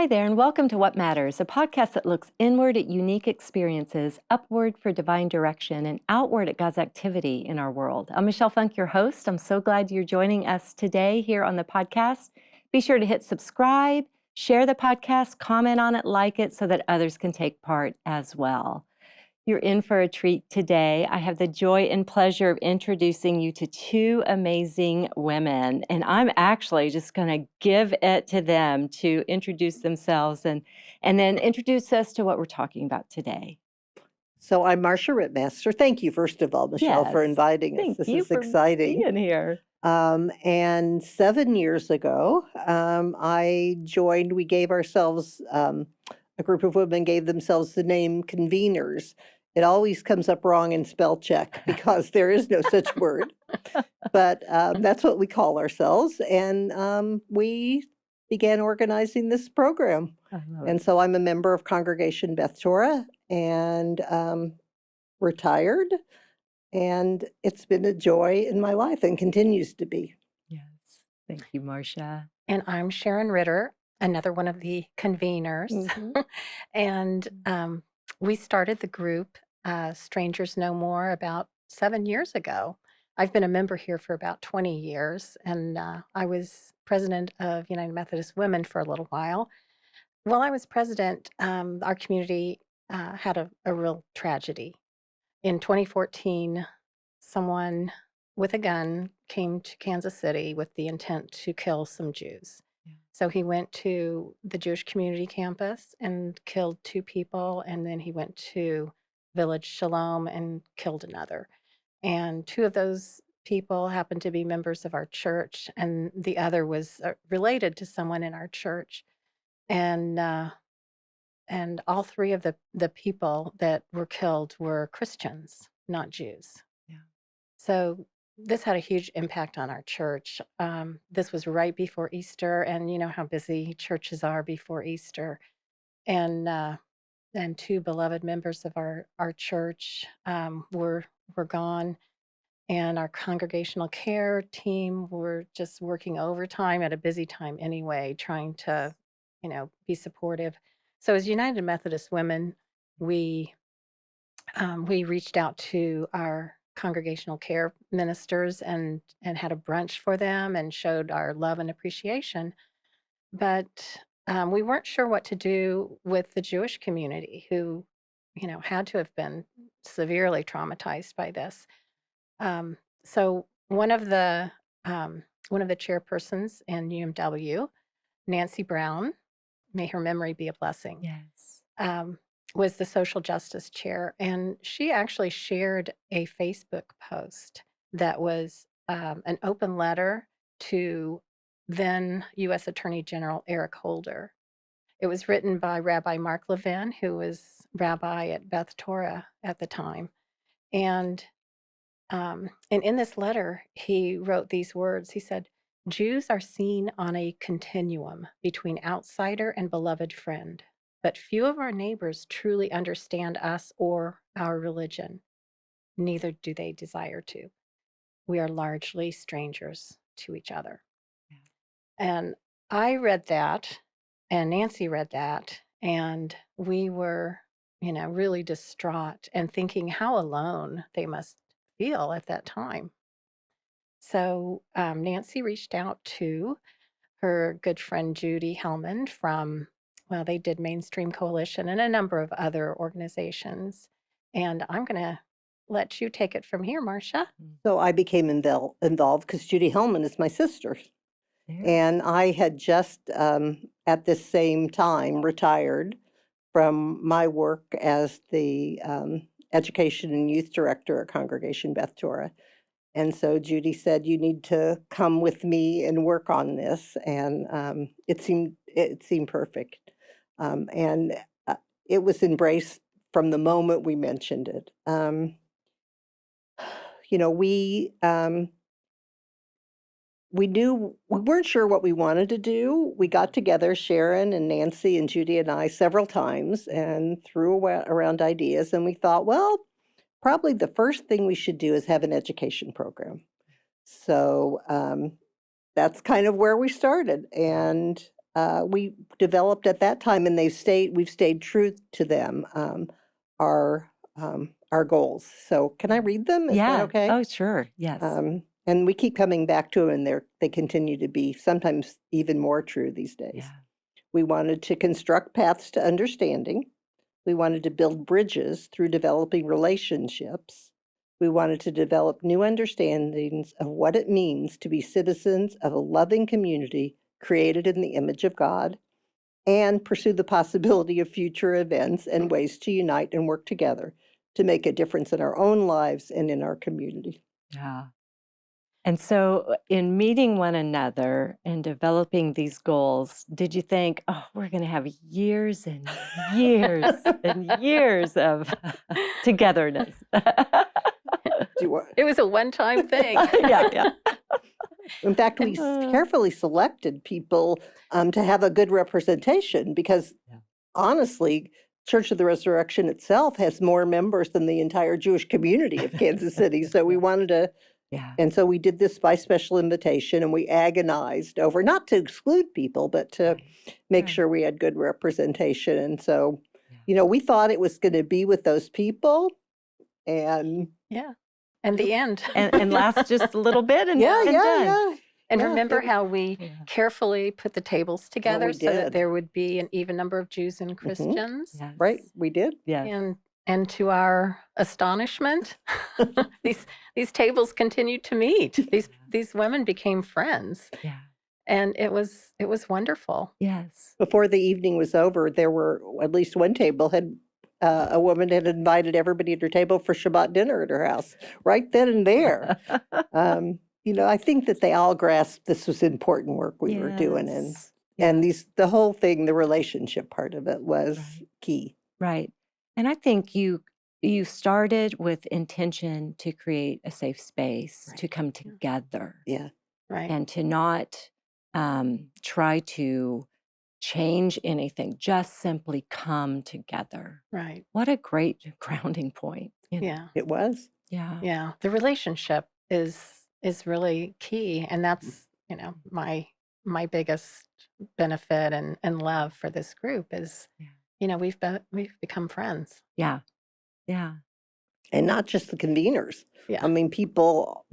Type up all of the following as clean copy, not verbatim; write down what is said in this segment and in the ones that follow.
Hi there, and welcome to What Matters, a podcast that looks inward at unique experiences, upward for divine direction, and outward at God's activity in our world. I'm Michelle Funk, your host. I'm so glad you're joining us today here on the podcast. Be sure to hit subscribe, share the podcast, comment on it, like it, so that others can take part as well. You're in for a treat today. I have the joy and pleasure of introducing you to two amazing women, and I'm actually just going to give it to them to introduce themselves and then introduce us to what we're talking about today. So I'm Marcia Rittmaster. Thank you, first of all, Michelle, for Yes, inviting us. thank This you is for exciting. being here. And 7 years ago, I joined, we gave ourselves, a group of women gave themselves the name conveners. It always comes up wrong in spell check because there is no such word. But that's what we call ourselves. And we began organizing this program. I love And it. so I'm a member of Congregation Beth Torah and retired. And it's been a joy in my life and continues to be. Yes, thank you, Marcia. And I'm Sharon Ritter, another one of the conveners. Mhm. And we started the group, Strangers No More, about 7 years ago. I've been a member here for about 20 years, and I was president of United Methodist Women for a little while. While I was president, our community had a real tragedy. In 2014, someone with a gun came to Kansas City with the intent to kill some Jews. Yeah. So he went to the Jewish community campus and killed 2 people, and then he went to Village Shalom and killed another. And 2 of those people happened to be members of our church, and the other was related to someone in our church. And all 3 of the people that were killed were Christians, not Jews. Yeah. So this had a huge impact on our church. This was right before Easter, and you know how busy churches are before Easter. And 2 beloved members of our church were gone, and our congregational care team were just working overtime at a busy time anyway, trying to, be supportive. So as United Methodist Women, we we reached out to our congregational care ministers and had a brunch for them and showed our love and appreciation. But we weren't sure what to do with the Jewish community who, had to have been severely traumatized by this. So one of the chairpersons in UMW, Nancy Brown, may her memory be a blessing, Yes. was the social justice chair, and she actually shared a Facebook post that was an open letter to then U.S. Attorney General Eric Holder. It was written by Rabbi Mark Levin, who was rabbi at Beth Torah at the time, and in this letter, he wrote these words. He said, "Jews are seen on a continuum between outsider and beloved friend, but few of our neighbors truly understand us or our religion. Neither do they desire to. We are largely strangers to each other." Yeah. And I read that, and Nancy read that, and we were, really distraught and thinking how alone they must feel at that time. So Nancy reached out to her good friend Judy Hellman from, well, they did Mainstream Coalition and a number of other organizations. And I'm going to let you take it from here, Marcia. So I became involved because Judy Hellman is my sister. There. And I had just, at this same time, retired from my work as the education and youth director at Congregation Beth Torah. And so Judy said, "You need to come with me and work on this." And it seemed perfect. And it was embraced from the moment we mentioned it. You know, we knew we weren't sure what we wanted to do. We got together, Sharon and Nancy and Judy and I, several times and threw around ideas. And we thought, well, probably the first thing we should do is have an education program. So that's kind of where we started. And we developed at that time, and we've stayed true to them, our goals. So can I read them? Is that Yeah. okay? Oh, sure. Yes. And we keep coming back to them, and they continue to be sometimes even more true these days. Yeah. We wanted to construct paths to understanding. We wanted to build bridges through developing relationships. We wanted to develop new understandings of what it means to be citizens of a loving community created in the image of God, and pursue the possibility of future events and ways to unite and work together to make a difference in our own lives and in our community. Yeah. And so, in meeting one another and developing these goals, did you think, oh, we're going to have years and years and years of togetherness? Do you want- It was a one-time thing. Yeah. In fact, we carefully selected people to have a good representation because, Yeah. honestly, Church of the Resurrection itself has more members than the entire Jewish community of Kansas City. So we wanted to, Yeah. and so we did this by special invitation, and we agonized over, not to exclude people, but to make sure we had good representation. And so, we thought it was going to be with those people, and And the end. And last just a little bit and done. And Yeah, remember it- how we carefully put the tables together we so that did. there would be an even number of Jews and Christians? Yes. Right, we did. Yes. And to our astonishment, these tables continued to meet. These women became friends, Yeah. and it was wonderful. Yes. Before the evening was over, there were at least one table had a woman had invited everybody at her table for Shabbat dinner at her house, right then and there. I think that they all grasped this was important work we were doing, and the whole thing, the relationship part of it was key. Right. And I think you started with intention to create a safe space to come together. Yeah. Right. And to not try to change anything, just simply come together. Right. What a great grounding point. Yeah. It was. Yeah. Yeah. The relationship is really key, and that's my biggest benefit and love for this group is we've become friends. Yeah. And not just the conveners. Yeah. I mean, people,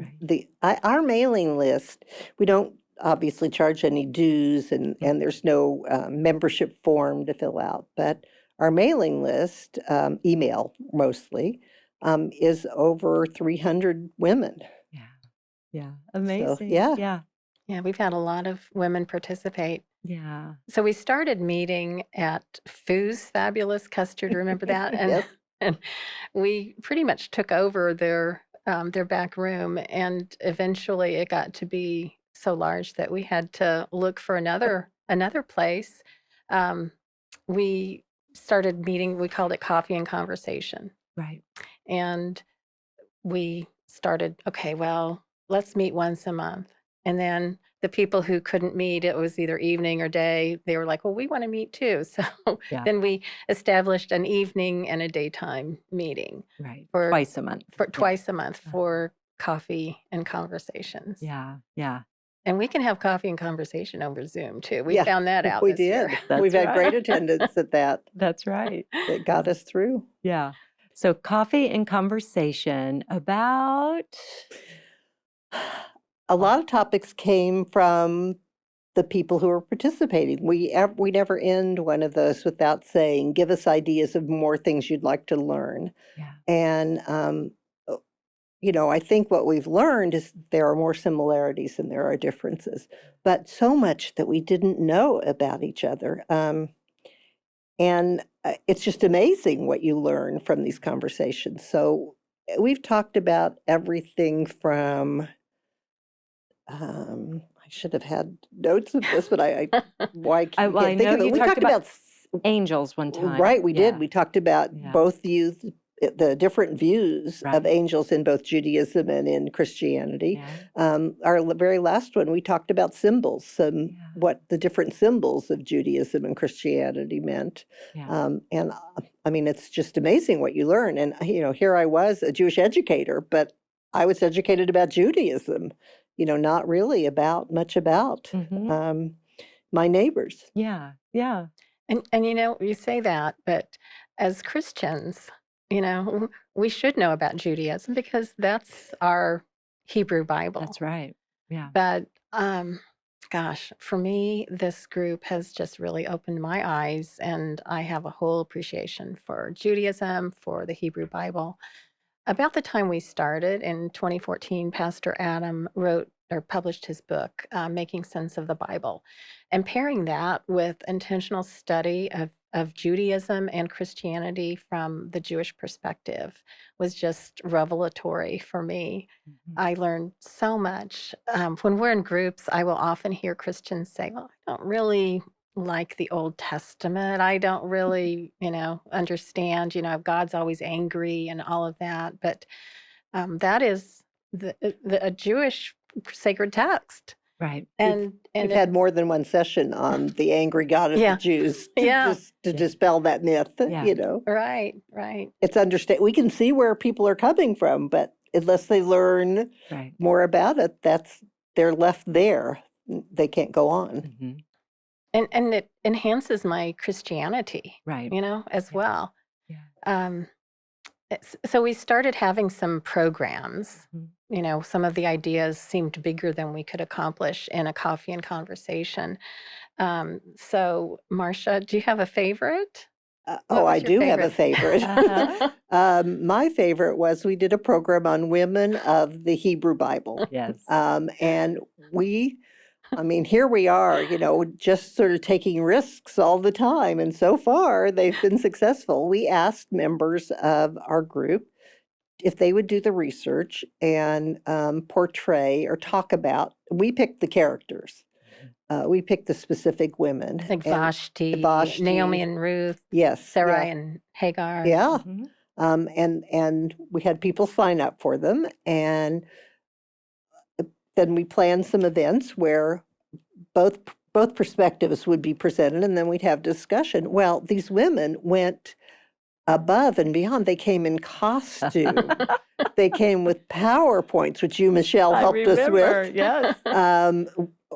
our mailing list, we don't obviously charge any dues, and there's no membership form to fill out, but our mailing list, email mostly, is over 300 women. Yeah. Amazing. So, yeah. Yeah, we've had a lot of women participate. Yeah. So we started meeting at Foo's Fabulous Custard, remember that? And Yes. and we pretty much took over their back room, and eventually it got to be so large that we had to look for another place. We started meeting, we called it Coffee and Conversation. Right. And we started, okay, well, let's meet once a month. And then the people who couldn't meet, it was either evening or day, they were like, well, we want to meet too. So then we established an evening and a daytime meeting. Right. For twice a month. Twice a month for coffee and conversations. Yeah. And we can have coffee and conversation over Zoom too. We found that out We this did. year. We've had great attendance at that. That's right. That got us through. Yeah. So coffee and conversation about a lot of topics came from the people who were participating. We never end one of those without saying, give us ideas of more things you'd like to learn. Yeah. And, I think what we've learned is there are more similarities than there are differences, but so much that we didn't know about each other. And it's just amazing what you learn from these conversations. So we've talked about everything from, I should have had notes of this, but I can't think of it. We talked about angels one time. Right, we did. We talked about both views, the different views of angels in both Judaism and in Christianity. Our very last one, we talked about symbols, what the different symbols of Judaism and Christianity meant. And I mean, it's just amazing what you learn. And, here I was, a Jewish educator, but I was educated about Judaism, not really much about. my neighbors. Yeah. Yeah. And you say that, but as Christians, we should know about Judaism because that's our Hebrew Bible. That's right. Yeah. But gosh, for me, this group has just really opened my eyes, and I have a whole appreciation for Judaism, for the Hebrew Bible. About the time we started in 2014, Pastor Adam wrote or published his book, Making Sense of the Bible. And pairing that with intentional study of Judaism and Christianity from the Jewish perspective was just revelatory for me. Mhm. I learned so much. When we're in groups, I will often hear Christians say, well, I don't really like the Old Testament. I don't really, understand, God's always angry and all of that. But that is a Jewish sacred text. Right. And We've had more than one session on the angry God of Yeah. the Jews to, Yeah. to dispel that myth, Yeah. Right. It's we can see where people are coming from, but unless they learn Right. more about it, they're left there. They can't go on. Hmm. And it enhances my Christianity, Right. as Yeah. well. Yeah. So we started having some programs. Mhm. Some of the ideas seemed bigger than we could accomplish in a coffee and conversation. So, Marcia, do you have a favorite? What I was your do have a favorite? favorite. My favorite was we did a program on women of the Hebrew Bible. Yes. And here we are, just sort of taking risks all the time. And so far, they've been successful. We asked members of our group if they would do the research and portray or talk about, we picked the characters. We picked the specific women. Like and Vashti, Vashti, Naomi and Ruth, yes, Sarai yeah, and Hagar. yeah. Mhm. And we had people sign up for them, and then we planned some events where both perspectives would be presented, and then we'd have discussion. Well, these women went above and beyond. They came in costume. They came with PowerPoints, which you, Michelle, I helped us remember. with. Yes.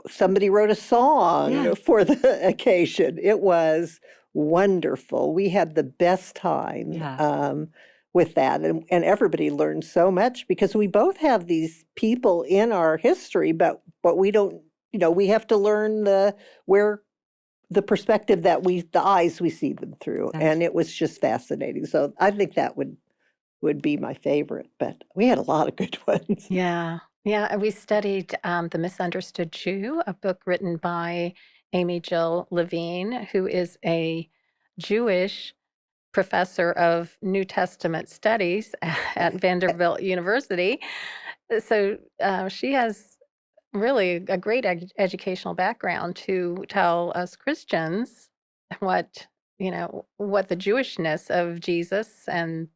Somebody wrote a song Yes. for the occasion. It was wonderful. We had the best time Yeah. with that. And everybody learned so much because we both have these people in our history, but we don't, we have to learn where the perspective the eyes we see them through. That's And it was just fascinating. So I think that would be my favorite, but we had a lot of good ones. Yeah. Yeah. We studied The Misunderstood Jew, a book written by Amy Jill Levine, who is a Jewish professor of New Testament studies at Vanderbilt University. So she has really a great educational background to tell us Christians what what the Jewishness of Jesus and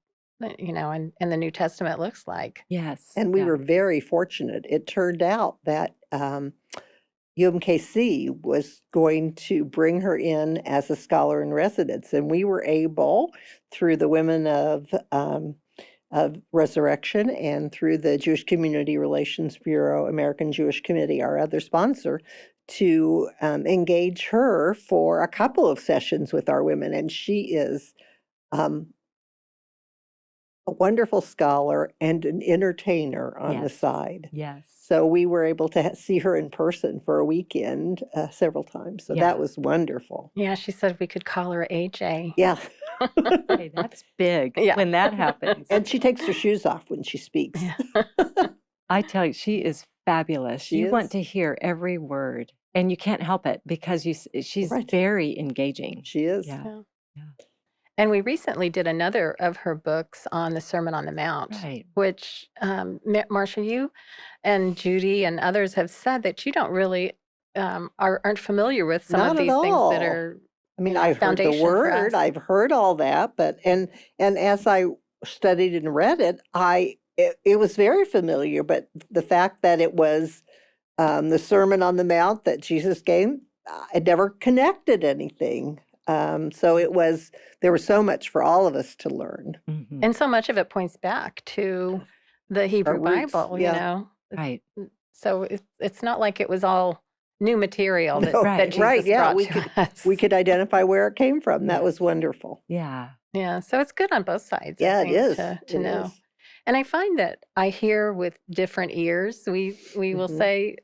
and the New Testament looks like. Yes. And we Yeah. were very fortunate. It turned out that UMKC was going to bring her in as a scholar in residence, and we were able, through the Women of Resurrection and through the Jewish Community Relations Bureau, American Jewish Committee, our other sponsor, to engage her for a couple of sessions with our women. And she is a wonderful scholar and an entertainer on the Yes. side. Yes. So we were able to see her in person for a weekend several times. So Yeah. that was wonderful. Yeah, she said we could call her AJ. Yeah. Hey, that's big Yeah. when that happens. And she takes her shoes off when she speaks. Yeah. I tell you, she is fabulous. She You want is. to hear every word, and you can't help it because she's Right. very engaging. She is. Yeah. Yeah. Yeah. And we recently did another of her books on the Sermon on the Mount, Right. which Marcia, you and Judy and others have said that you don't really aren't familiar with some Not of at these things that all. are I've heard the foundation for word, us. I've heard all that, but and as I studied and read it, it was very familiar. But the fact that it was the Sermon on the Mount that Jesus gave, I never connected anything. So there was so much for all of us to learn. Mhm. And so much of it points back to the Hebrew roots, Bible, yeah. Right. So it's not like it was all new material that, No, Right. that right, Jesus yeah, brought we to could us. identify where it came from. That was Yes. wonderful. Yeah. Yeah, so it's good on both sides, I Yeah, it think, is. to It know. is. And I find that I hear with different ears. We will Mhm. say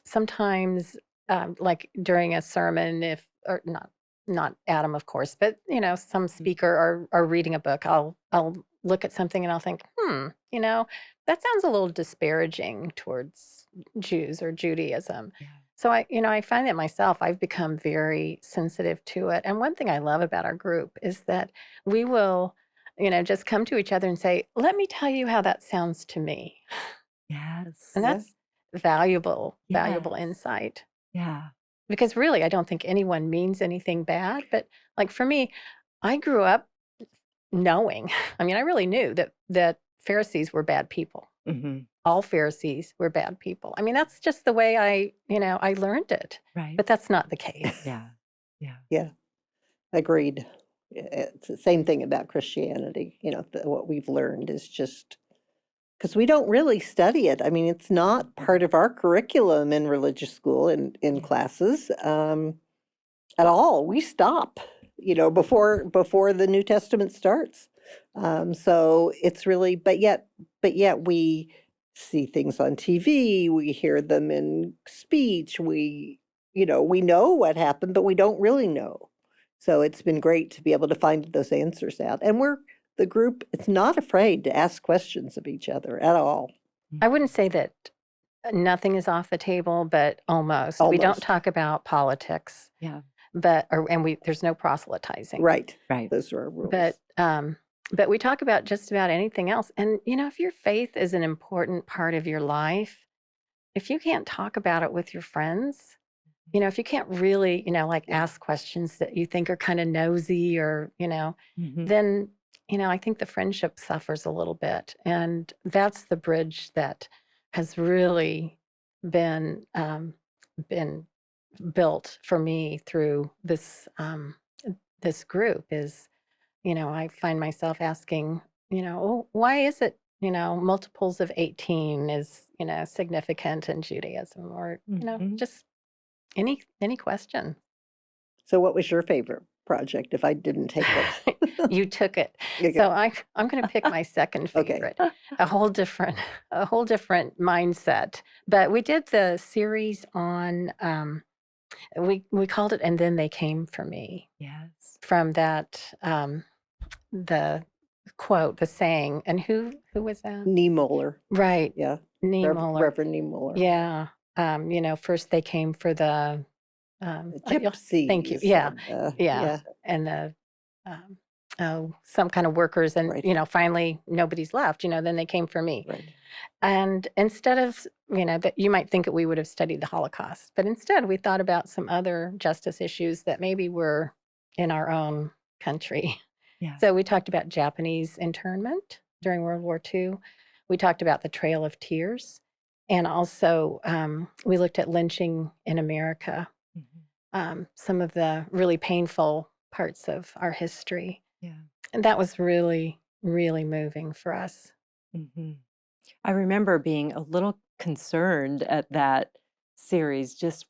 sometimes, like during a sermon, if or not Adam, of course, but some speaker or reading a book, I'll look at something and I'll think, that sounds a little disparaging towards Jews or Judaism. Yeah. So I find that myself, I've become very sensitive to it. And one thing I love about our group is that we will, just come to each other and say, let me tell you how that sounds to me. Yes. And Yeah. that's valuable Yes. insight. Yeah. Because really, I don't think anyone means anything bad. But like for me, I grew up knowing, I mean, I really knew that Pharisees were bad people. Hmm. All Pharisees were bad people. I mean, that's just the way I learned it. Right. But that's not the case. Yeah. Yeah. Yeah, agreed. It's the same thing about Christianity. What we've learned is just because we don't really study it. I mean, it's not part of our curriculum in religious school in classes at all. We stop, before the New Testament starts. So it's really, but yet we see things on TV. We hear them in speech. We know what happened, but we don't really know. So it's been great to be able to find those answers out. And the group, it's not afraid to ask questions of each other at all. I wouldn't say that nothing is off the table, but almost. We don't Almost. talk about politics, Yeah. and there's no proselytizing. Right. Right. Those are our rules. But we talk about just about anything else. And if your faith is an important part of your life, if you can't talk about it with your friends, if you can't really, like Yeah. ask questions that you think are kind of nosy or, Hmm. then, I think the friendship suffers a little bit. And that's the bridge that has really been built for me through this group is, I find myself asking, oh, why is it, multiples of 18 is, significant in Judaism or, Hmm. just any question. So what was your favorite project if I didn't take it? You took it. Okay. So I'm going to pick my second Okay. favorite, a whole different mindset. But we did the series on, we called it, And Then They Came for Me, Yes. from that, the quote, the saying, and who was that? Niemöller. Right. Yeah. Niemöller. Reverend Niemöller. Yeah. First they came for the The thank you. gypsies. Yeah. And, Yeah. yeah. And the some kind of workers, and Right. finally nobody's left, then they came for me. Right. And instead of, that you might think that we would have studied the Holocaust, but instead we thought about some other justice issues that maybe were in our own country. Yeah. So we talked about Japanese internment during World War II. We talked about the Trail of Tears. And also, we looked at lynching in America, some of the really painful parts of our history. Yeah. And that was really, really moving for us. Hmm. I remember being a little concerned at that series, just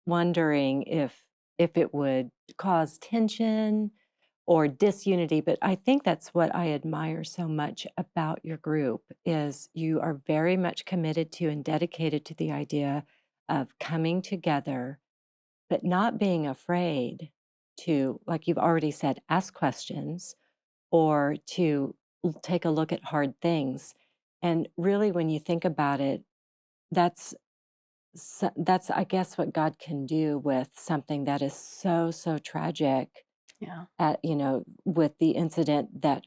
wondering if it would cause tension or disunity. But I think that's what I admire so much about your group is you are very much committed to and dedicated to the idea of coming together, but not being afraid to, like you've already said, ask questions or to take a look at hard things. And really, when you think about it, that's that's I guess what God can do with something that is so tragic. Yeah. With the incident that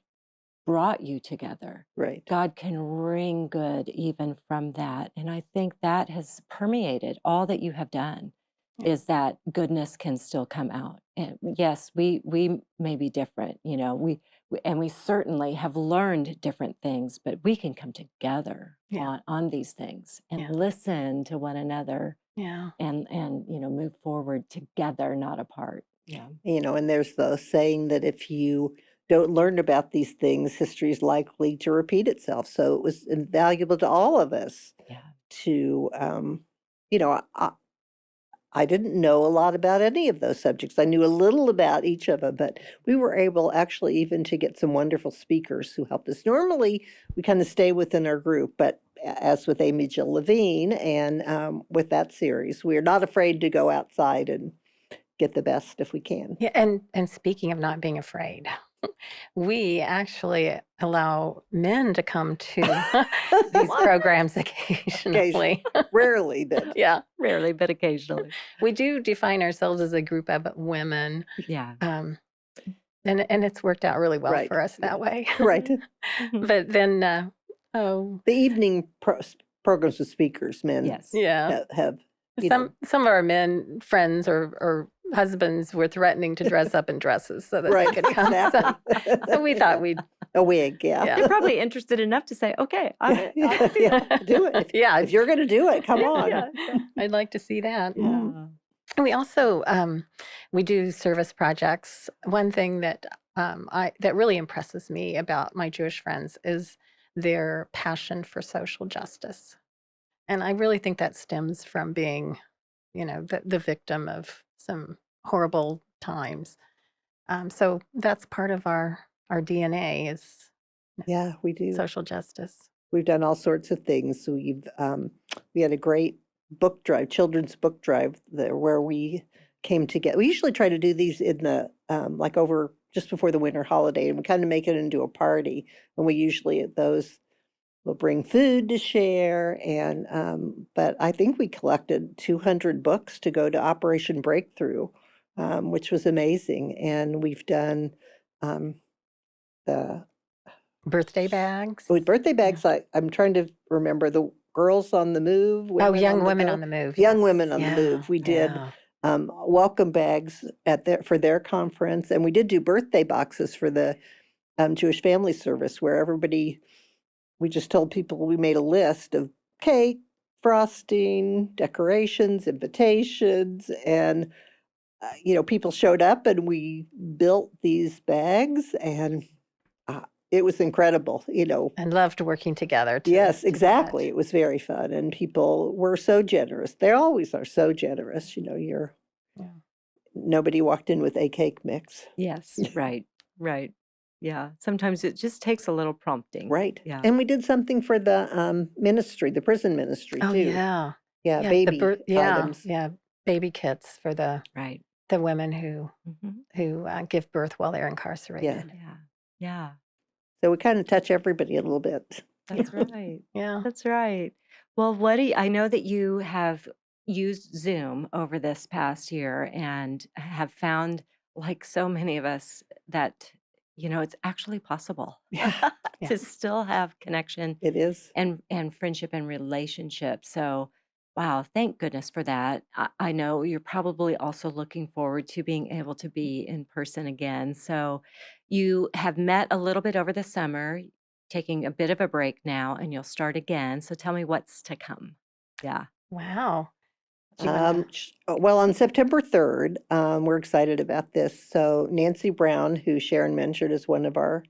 brought you together. Right. God can wring good even from that. And I think that has permeated all that you have done. Yeah. Is that goodness can still come out. And yes, we may be different, and we certainly have learned different things, but we can come together Yeah. on these things and Yeah. listen to one another Yeah. and move forward together, not apart. Yeah. And there's the saying that if you don't learn about these things, history is likely to repeat itself. So it was invaluable to all of us Yeah. to, I didn't know a lot about any of those subjects. I knew a little about each of them, but we were able actually even to get some wonderful speakers who helped us. Normally, we kind of stay within our group, but as with Amy Jill Levine and with that series, we're not afraid to go outside and get the best if we can. Yeah, and speaking of not being afraid, we actually allow men to come to these programs occasionally. Rarely, but Yeah, Rarely, but occasionally. we do define ourselves as a group of women, Yeah. and it's worked out really well Right, for us yeah. that way. right. Mhm. But then, oh, The evening programs with speakers, men Yes. yeah, have you know, some of our men friends or husbands were threatening to dress up in dresses so that they right, could come. exactly. So we thought we'd, A wig, yeah. Yeah. They're probably interested enough to say, okay, I'm in. I'll Yeah, do yeah, that. do it. Yeah. If you're going to do it, come on. Yeah, yeah. I'd like to see that. Mhm. Yeah. And we also we do service projects. One thing that that really impresses me about my Jewish friends is their passion for social justice, and I really think that stems from being, the victim of some horrible times. So that's part of our DNA is Yeah, we do. social justice. We've done all sorts of things. We had a great book drive, children's book drive there where we came together. We usually try to do these in the like over just before the winter holiday, and we kind of make it into a party. And we usually at those will bring food to share. And but I think we collected 200 books to go to Operation Breakthrough, which was amazing. And we've done the Birthday bags. with birthday bags. I'm trying to remember the Girls on the Move. Oh, Young on Women Go. on the Move. Young yes. Women on the Move. We did welcome bags for their conference, and we did do birthday boxes for the Jewish Family Service, where we just told people, we made a list of cake, frosting, decorations, invitations, and people showed up, and we built these bags, and it was incredible. And loved working together. Yes, do that. exactly. It was very fun, and people were so generous. They always are so generous. Yeah. Nobody walked in with a cake mix. Yes, right, right. Yeah, sometimes it just takes a little prompting. Right. Yeah. And we did something for the ministry, the prison ministry Oh too. yeah. Yeah, the baby items. Yeah, baby kits for the Right. women who give birth while they're incarcerated. Yeah. Yeah. So we kind of touch everybody a little bit. That's right. Yeah. That's right. Well, I know that you have used Zoom over this past year and have found, like so many of us, that, it's actually possible Yeah, to still have connection it is. and friendship and relationship. So, wow, thank goodness for that. I know you're probably also looking forward to being able to be in person again. So, you have met a little bit over the summer, taking a bit of a break now, and you'll start again. So, tell me what's to come. Yeah. Wow. Do you wanna- Well, on September 3rd, we're excited about this. So Nancy Brown, who Sharon mentioned, is one of our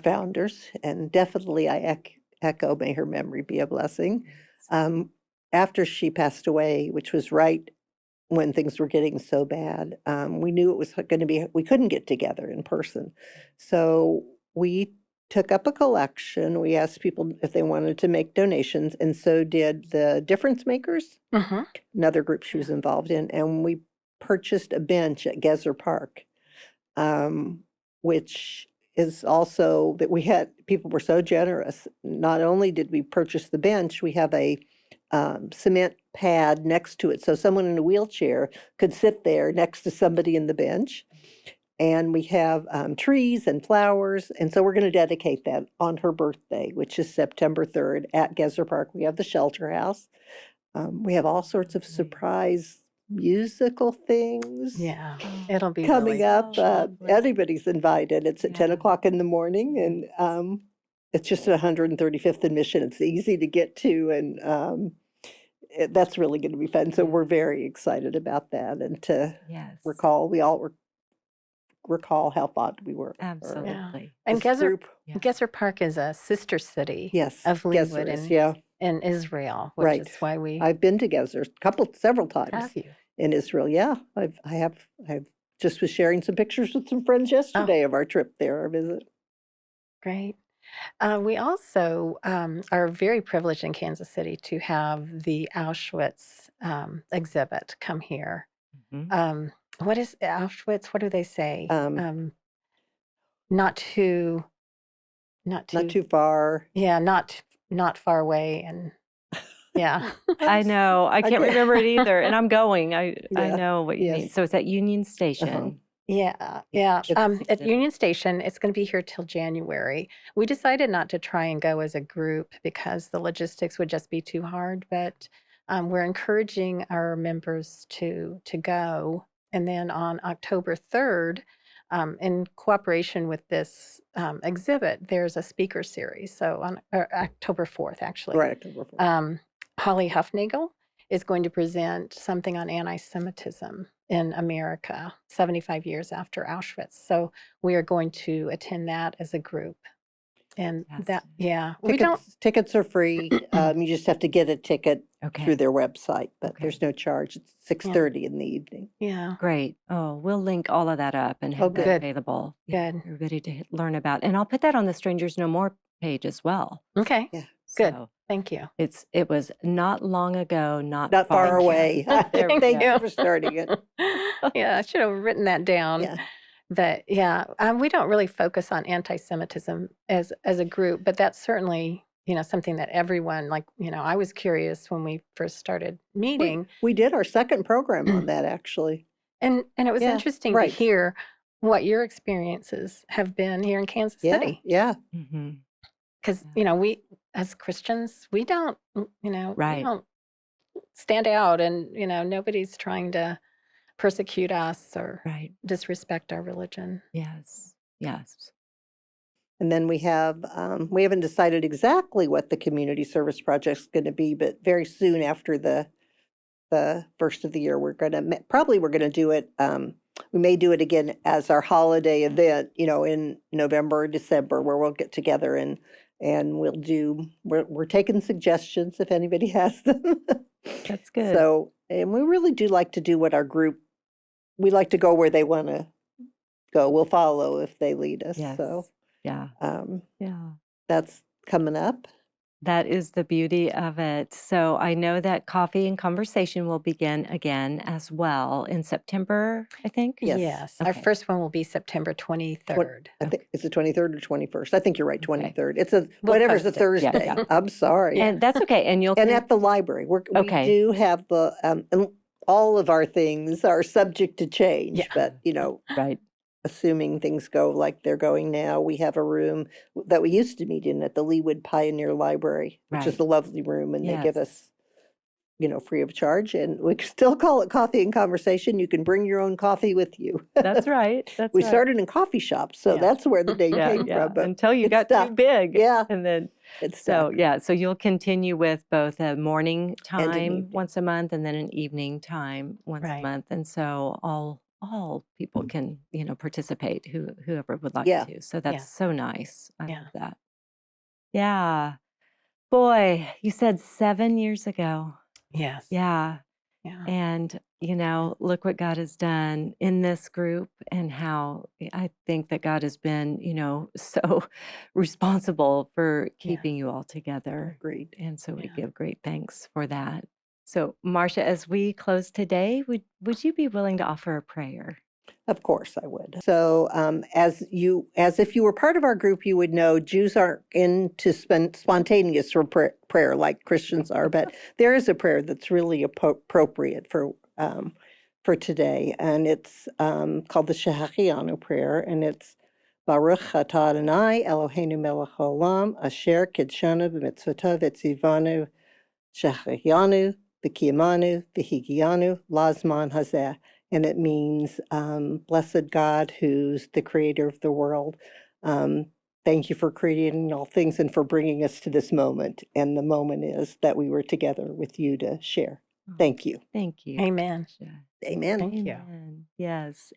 founders, and definitely I echo, may her memory be a blessing. After she passed away, which was right when things were getting so bad, we knew it was going to be, we couldn't get together in person. So we took up a collection. We asked people if they wanted to make donations, and so did the Difference Makers, Mhm. another group she was involved in, and we purchased a bench at Gezer Park, which is also that people were so generous. Not only did we purchase the bench, we have a cement pad next to it, so someone in a wheelchair could sit there next to somebody in the bench. And we have trees and flowers, and so we're going to dedicate that on her birthday, which is September 3rd at Gezer Park. We have the shelter house. We have all sorts of surprise musical things. Yeah. It'll be Coming really up. lovely. Everybody's invited. It's at 10 Yeah. o'clock in the morning, and it's just at 135th and Mission. It's easy to get to, and that's really going to be fun. So we're very excited about that, and to Yes. recall how fond we were. Absolutely. And This group. Yeah. Gezer Park is a sister city Yes, of Gezer Leewood, is, and yeah. in Israel, which Right. is why we I've been together several times have you. in Israel. Yeah, I've just was sharing some pictures with some friends yesterday of our trip there, our visit. Great. We also are very privileged in Kansas City to have the Auschwitz exhibit come here. Mhm. What is Auschwitz? What do they say? Um, Not too, not not too, too far. yeah, not far away, and yeah, I know. I can't can't- remember it either, and I'm going. I Yeah, know what you mean. yes. So it's at Union Uh-huh. Station. yeah, The yeah. Auschwitz At exhibit. Union Station, it's going to be here till January. We decided not to try and go as a group because the logistics would just be too hard, but we're encouraging our members to go. And then on October 3rd, in cooperation with this exhibit, there's a speaker series. So on October 4th, actually, Right, October 4th. Holly Huffnagel is going to present something on anti-Semitism in America 75 years after Auschwitz. So we are going to attend that as a group. And that, Fantastic. yeah, we don't, Tickets are free. You just have to get a ticket Okay. through their website, but Okay. there's no charge. It's 6:30 in the evening. yeah, Great. Oh, we'll link all of that up and Oh, have that good. available. Good. For everybody to learn about. And I'll put that on the Strangers No More page as well. Okay, Yeah. good. So Thank you. it was not long ago, not Not far Thank you. away. There we Thank go. you for starting it. Yeah, I should have written that down. Yeah. But yeah, we don't really focus on anti-Semitism as a group, but that's certainly, something that everyone, like, I was curious when we first started meeting, We did our second program on that, actually. and it was Yeah, interesting right. to hear what your experiences have been here in Kansas Yeah, City. yeah. Mhm. Because, we as Christians, we don't, we Right. don't stand out, and, nobody's trying to persecute us or Right. disrespect our religion. Yes. Yes. And then we haven't decided exactly what the community service project's going to be, but very soon after the first of the year, we're going to do it. We may do it again as our holiday event, in November or December, where we'll get together and we're taking suggestions if anybody has them. That's good. So, and we really do like to do what we like to go where they want to go. We'll follow if they lead us. Yes. So, Yeah. Yeah. that's coming up. That is the beauty of it. So I know that Coffee and Conversation will begin again as well in September, I think. Yes. Yes, our Okay. first one will be September 23rd. I think it's the 23rd or 21st. I think you're right, Okay. 23rd. It's We'll whatever's a post it. Yeah, Thursday. yeah. I'm sorry. Yeah. And that's okay. And you'll And at the library, we Okay. do have and all of our things are subject to change, Yeah. but right. assuming things go like they're going now, we have a room that we used to meet in at the Leawood Pioneer Library, which is Right. a lovely room, and they give Yes. us, free of charge, and we can still call it Coffee and Conversation. You can bring your own coffee with you. That's right. That's We right. started in coffee shops, so Yeah. that's where the name Yeah, came yeah. from. But Until you it's got too stuck. big. Yeah, And then it's so stuck. yeah, so you'll continue with both a morning And an time evening. once a month and then an evening time once a Right. month. And so all people can, participate whoever would like Yeah. to. So that's Yeah. so nice. I Yeah. love that. Yeah. Boy, you said 7 years ago. Yes. Yeah. Yeah. And, look what God has done in this group and how I think that God has been, so responsible for Yeah. keeping you all together. Agreed. And so we Yeah. give great thanks for that. So, Marcia, as we close today, would you be willing to offer a prayer? Of course I would. So, as if you were part of our group, you would know Jews aren't into spontaneous prayer like Christians are, but there is a prayer that's really appropriate for today, and it's called the Shehachianu prayer, and it's Baruch atah Adonai Eloheinu melech haolam asher kidshanu b'mitzvotav etzivanu Shehachianu v'kiyamanu v'higianu lazman hazeh. And it means, blessed God, who's the creator of the world. Thank you for creating all things and for bringing us to this moment. And the moment is that we were together with you to share. Oh, Thank you. Thank you. Amen. Marcia. Amen. Thank you. Amen. Yes.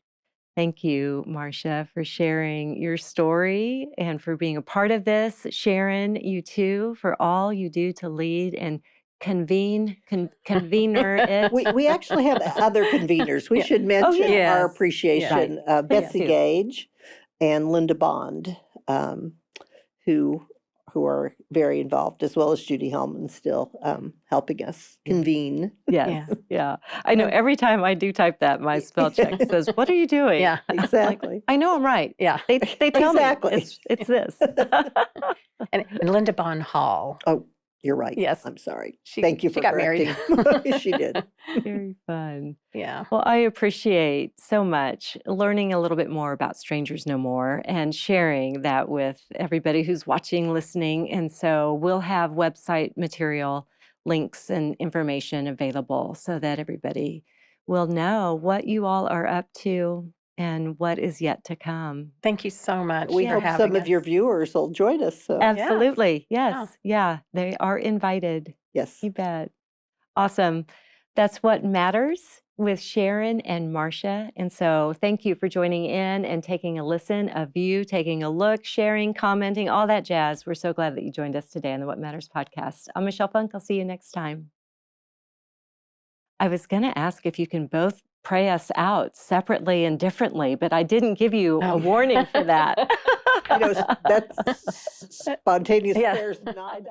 Thank you, Marcia, for sharing your story and for being a part of this. Sharon, you too, for all you do to lead and convener it. We actually have other conveners. We Yeah. should mention yes. our Yes. appreciation. Right. Betsy too. Gage and Linda Bond, who are very involved, as well as Judy Hellman still helping us convene. Yes. Yeah. Yeah. I know And- every time I do type that, my spell check says, "What are you doing?" Yeah. Exactly. I know I'm right. Yeah. They tell Exactly. me it's this. And Linda Bond Hall. Oh, you're right. Yes. I'm sorry. She- Thank you she for got married. correcting. She did. Very fun. Yeah. Well, I appreciate so much learning a little bit more about Strangers No More and sharing that with everybody who's watching, listening. And so we'll have website material, links, and information available so that everybody will know what you all are up to and what is yet to come. Thank you so much We for hope having some of us. your viewers will join us. So. Absolutely. Yes. Yeah. Yeah. They are invited. Yes. You bet. Awesome. That's What Matters with Sharon and Marcia. And so thank you for joining in and taking a listen, a view, taking a look, sharing, commenting, all that jazz. We're so glad that you joined us today on the What Matters podcast. I'm Michelle Funk. I'll see you next time. I was going to ask if you can both pray us out separately and differently, but I didn't give you a warning for that. That's spontaneous Yeah. prayers not